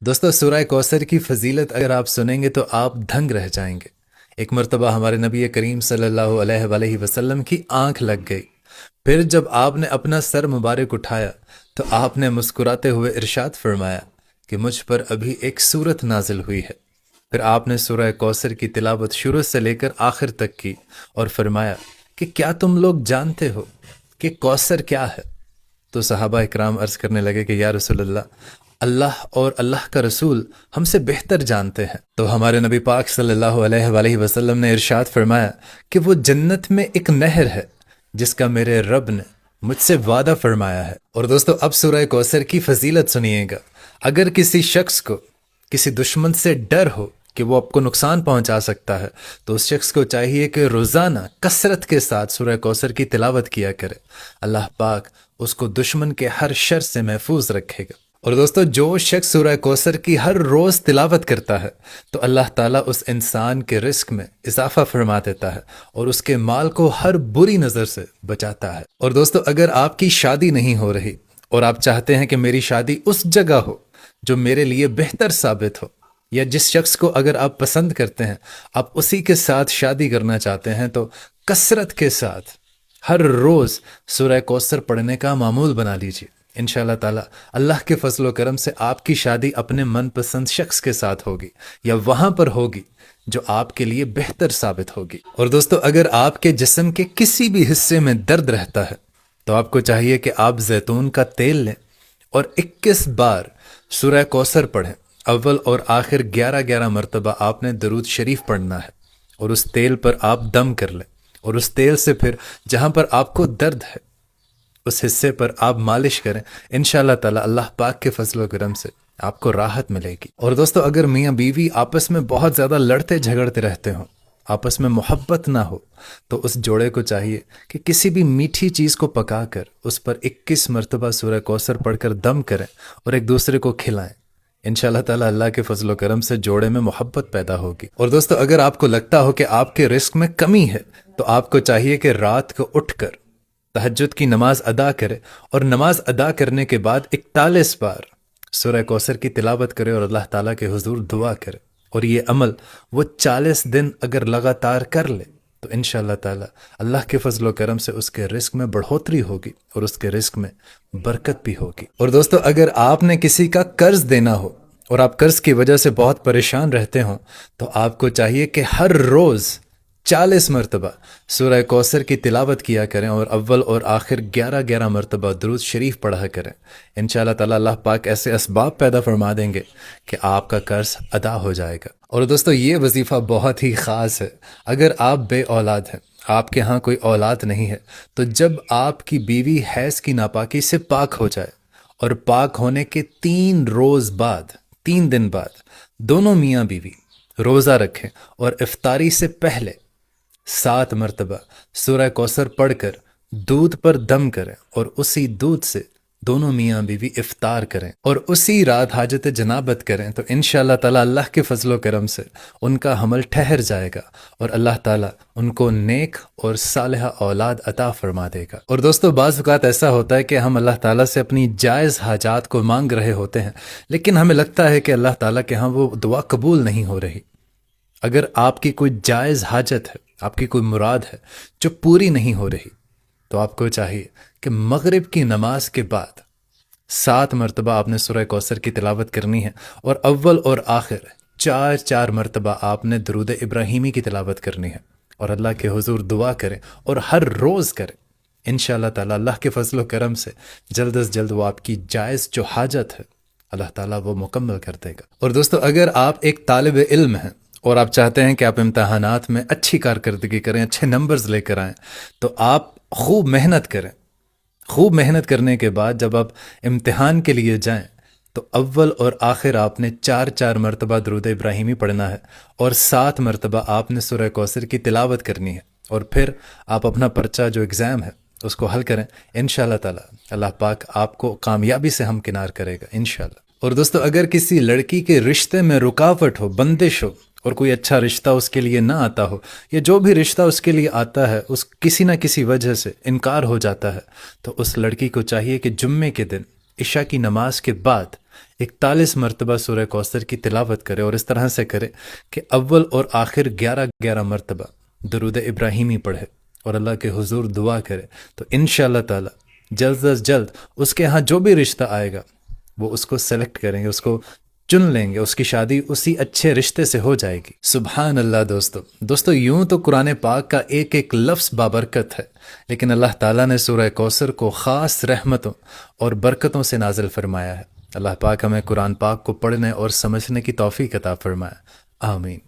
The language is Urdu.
دوستو سورہ کوثر کی فضیلت اگر آپ سنیں گے تو آپ دھنگ رہ جائیں گے۔ ایک مرتبہ ہمارے نبی کریم صلی اللہ علیہ وآلہ وسلم کی آنکھ لگ گئی۔ پھر جب آپ نے اپنا سر مبارک اٹھایا تو آپ نے مسکراتے ہوئے ارشاد فرمایا کہ مجھ پر ابھی ایک سورت نازل ہوئی ہے۔ پھر آپ نے سورہ کوثر کی تلاوت شروع سے لے کر آخر تک کی اور فرمایا کہ کیا تم لوگ جانتے ہو کہ کوثر کیا ہے؟ تو صحابہ اکرام عرض کرنے لگے کہ یا رسول اللہ اور اللہ کا رسول ہم سے بہتر جانتے ہیں۔ تو ہمارے نبی پاک صلی اللہ علیہ وآلہ وسلم نے ارشاد فرمایا کہ وہ جنت میں ایک نہر ہے جس کا میرے رب نے مجھ سے وعدہ فرمایا ہے۔ اور دوستو اب سورہ کوثر کی فضیلت سنیے گا۔ اگر کسی شخص کو کسی دشمن سے ڈر ہو کہ وہ آپ کو نقصان پہنچا سکتا ہے تو اس شخص کو چاہیے کہ روزانہ کثرت کے ساتھ سورہ کوثر کی تلاوت کیا کرے۔ اللہ پاک اس کو دشمن کے ہر شر سے محفوظ رکھے گا۔ اور دوستو جو شخص سورہ کوثر کی ہر روز تلاوت کرتا ہے تو اللہ تعالیٰ اس انسان کے رزق میں اضافہ فرما دیتا ہے اور اس کے مال کو ہر بری نظر سے بچاتا ہے۔ اور دوستو اگر آپ کی شادی نہیں ہو رہی اور آپ چاہتے ہیں کہ میری شادی اس جگہ ہو جو میرے لیے بہتر ثابت ہو، یا جس شخص کو اگر آپ پسند کرتے ہیں آپ اسی کے ساتھ شادی کرنا چاہتے ہیں، تو کثرت کے ساتھ ہر روز سورہ کوثر پڑھنے کا معمول بنا لیجیے۔ انشاءاللہ تعالی اللہ کے فضل و کرم سے آپ کی شادی اپنے من پسند شخص کے ساتھ ہوگی یا وہاں پر ہوگی جو آپ کے لیے بہتر ثابت ہوگی۔ اور دوستو اگر آپ کے جسم کے کسی بھی حصے میں درد رہتا ہے تو آپ کو چاہیے کہ آپ زیتون کا تیل لیں اور 21 بار سورہ کوثر پڑھیں۔ اول اور آخر 11 مرتبہ آپ نے درود شریف پڑھنا ہے اور اس تیل پر آپ دم کر لیں، اور اس تیل سے پھر جہاں پر آپ کو درد ہے اس حصے پر آپ مالش کریں۔ انشاءاللہ تعالی اللہ پاک کے فضل و کرم سے آپ کو راحت ملے گی۔ اور دوستو اگر میاں بیوی آپس میں بہت زیادہ لڑتے جھگڑتے رہتے ہوں، آپس میں محبت نہ ہو، تو اس جوڑے کو چاہیے کہ کسی بھی میٹھی چیز کو پکا کر اس پر 21 مرتبہ سورہ کوثر پڑھ کر دم کریں اور ایک دوسرے کو کھلائیں۔ انشاءاللہ تعالی اللہ کے فضل و کرم سے جوڑے میں محبت پیدا ہوگی۔ اور دوستو اگر آپ کو لگتا ہو کہ آپ کے رزق میں کمی ہے تو آپ کو چاہیے کہ رات کو اٹھ کر تہجد کی نماز ادا کرے اور نماز ادا کرنے کے بعد 41 بار سورہ کوثر کی تلاوت کرے اور اللہ تعالیٰ کے حضور دعا کرے۔ اور یہ عمل وہ 40 دن اگر لگاتار کر لے تو انشاءاللہ تعالی اللہ کے فضل و کرم سے اس کے رزق میں بڑھوتری ہوگی اور اس کے رزق میں برکت بھی ہوگی۔ اور دوستو اگر آپ نے کسی کا قرض دینا ہو اور آپ قرض کی وجہ سے بہت پریشان رہتے ہوں تو آپ کو چاہیے کہ ہر روز 40 مرتبہ سورہ کوثر کی تلاوت کیا کریں اور اول اور آخر 11 مرتبہ درود شریف پڑھا کریں۔ انشاءاللہ تعالی اللہ پاک ایسے اسباب پیدا فرما دیں گے کہ آپ کا قرض ادا ہو جائے گا۔ اور دوستو یہ وظیفہ بہت ہی خاص ہے۔ اگر آپ بے اولاد ہیں، آپ کے ہاں کوئی اولاد نہیں ہے، تو جب آپ کی بیوی حیض کی ناپاکی سے پاک ہو جائے اور پاک ہونے کے 3 دن بعد دونوں میاں بیوی روزہ رکھیں اور افطاری سے پہلے 7 مرتبہ سورہ کوثر پڑھ کر دودھ پر دم کریں اور اسی دودھ سے دونوں میاں بیوی افطار کریں اور اسی رات حاجت جنابت کریں، تو انشاءاللہ تعالی اللہ کے فضل و کرم سے ان کا حمل ٹھہر جائے گا اور اللہ تعالی ان کو نیک اور صالحہ اولاد عطا فرما دے گا۔ اور دوستو بعض اوقات ایسا ہوتا ہے کہ ہم اللہ تعالیٰ سے اپنی جائز حاجات کو مانگ رہے ہوتے ہیں لیکن ہمیں لگتا ہے کہ اللہ تعالیٰ کے ہاں وہ دعا قبول نہیں ہو رہی۔ اگر آپ کی کوئی جائز حاجت ہے، آپ کی کوئی مراد ہے جو پوری نہیں ہو رہی، تو آپ کو چاہیے کہ مغرب کی نماز کے بعد 7 مرتبہ آپ نے سورہ کوثر کی تلاوت کرنی ہے اور اول اور آخر 4 مرتبہ آپ نے درود ابراہیمی کی تلاوت کرنی ہے اور اللہ کے حضور دعا کریں اور ہر روز کریں۔ انشاءاللہ تعالی اللہ کے فضل و کرم سے جلد از جلد وہ آپ کی جائز جو حاجت ہے اللہ تعالیٰ وہ مکمل کر دے گا۔ اور دوستو اگر آپ ایک طالب علم ہیں اور آپ چاہتے ہیں کہ آپ امتحانات میں اچھی کارکردگی کریں، اچھے نمبرز لے کر آئیں، تو آپ خوب محنت کریں۔ خوب محنت کرنے کے بعد جب آپ امتحان کے لیے جائیں تو اول اور آخر آپ نے 4 مرتبہ درود ابراہیمی پڑھنا ہے اور 7 مرتبہ آپ نے سورہ کوثر کی تلاوت کرنی ہے، اور پھر آپ اپنا پرچہ جو ایگزام ہے اس کو حل کریں۔ انشاءاللہ تعالی اللہ پاک آپ کو کامیابی سے ہمکنار کرے گا انشاءاللہ۔ اور دوستو اگر کسی لڑکی کے رشتے میں رکاوٹ ہو، بندش ہو، اور کوئی اچھا رشتہ اس کے لیے نہ آتا ہو، یا جو بھی رشتہ اس کے لیے آتا ہے اس کسی نہ کسی وجہ سے انکار ہو جاتا ہے، تو اس لڑکی کو چاہیے کہ جمعے کے دن عشاء کی نماز کے بعد 41 مرتبہ سورہ کوثر کی تلاوت کرے، اور اس طرح سے کرے کہ اول اور آخر 11 مرتبہ درود ابراہیمی پڑھے اور اللہ کے حضور دعا کرے، تو انشاءاللہ تعالی جلد از جلد اس کے ہاں جو بھی رشتہ آئے گا وہ اس کو سلیکٹ کریں گے، اس کو چن لیں گے، اس کی شادی اسی اچھے رشتے سے ہو جائے گی۔ سبحان اللہ۔ دوستو یوں تو قرآن پاک کا ایک ایک لفظ بابرکت ہے، لیکن اللہ تعالیٰ نے سورہ کوثر کو خاص رحمتوں اور برکتوں سے نازل فرمایا ہے۔ اللہ پاک ہمیں قرآن پاک کو پڑھنے اور سمجھنے کی توفیق عطا فرمائے، آمین۔